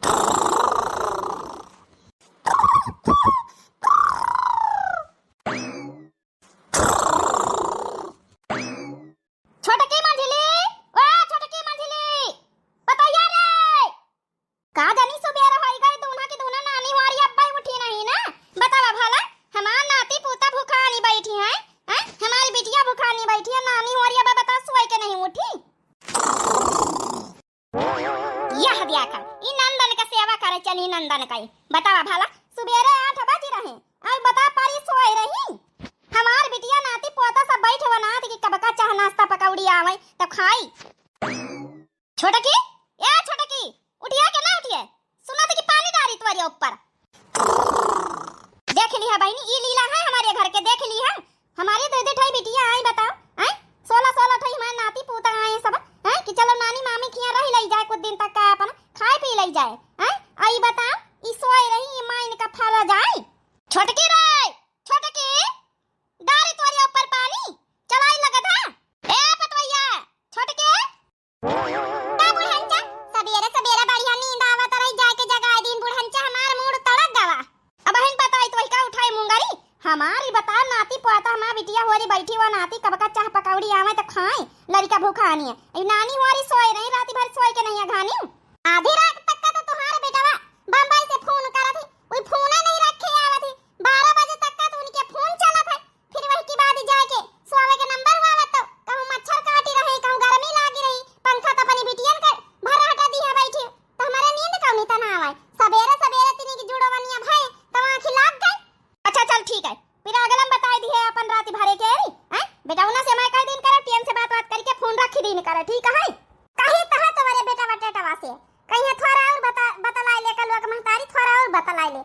छोटकी मंझली, ओ छोटकी मंझली, बताइए रे। का जानी सुबेर होई गई दूना की दूना नानी हमारी अब्बा उठी नहीं ना। बतावा भला हमार नाती पोता भूखा नहीं बैठी हैं? हैं हमारी बिटिया भूखा नहीं बैठी है, नानी हमारी अब्बा बता सोई के नहीं उठी। यह दिया कर ई नंदन का सेवा करे चली नंदन का। बतावा भला सुबेरे 8 बज रहे और बता पारी सोई रही। हमार बिटिया नाती पोता सब बैठे हो नाती की कबका चाह नाश्ता पकौड़ी आवे तो खाई। छोटकी, ए छोटकी, उठिया के ना उठिए, सुना तो कि पानी डाली तुम्हारे ऊपर। देख लिया बहनी, ये लीला है हमारे घर के, देख ली है हमारी दे ठाई बिटिया आई। बताओ हैं 16 ठाई हमारे नाती पोता आए सब हैं कि चलो नानी मामी खिया रही लई जाए कुछ दिन तक का अपन खाए पी लई जाए हैं। आई बताओ ई सोई रही मां इनका फाला जाए। छोटकी रे, छोटकी डाली तुम्हारे ऊपर पानी चलाई लगत है। ए पतवैया छोटकी का बुढ़ंचा सबेरे सबेरे बढ़िया नींद आवत रही जाए के जगाए दिन बुढ़ंचा हमार मूड तड़क गवा। अब बहन बताई तो का उठाई मुंगरी हमारी बता नाती पोता हमार बिटिया होरी बैठी हो नाती कबका चाह पकौड़ी आवे तो खाए लड़का भूखा नहीं है। नानी होरी सोई रही राती भर सोई के नहीं घानी आधी रात तक का तो तुम्हारे बेटावा बम्बई से फोन करा थी, कोई फोन नहीं रखे आवत थी। 12 बजे तक का तो उनके फोन चला था, फिर वही की बाद जाके सोवे के नंबर आवत तो कहूं मच्छर काटी रही कहूं गर्मी लागी रही, पंखा तो अपनी बिटियन कर भरा हटा दी है बैठी तो हमारे नींद कौनी तना आवे। सवेरे सवेरे तिनी की जुड़वनिया भय तो आंख लाग गई। अच्छा चल ठीक है, फिर अगलम बता दी है अपन रात भरे के हैं बेटा उना से मैं कह दिन करे टीएम से बात करके फोन रखी दिन करे ठीक है। कहीं तहा तुम्हारे बेटा बटेटा वासे कहीं थोड़ा और बता लाई ले कल महतारी थोड़ा और बता लाई ले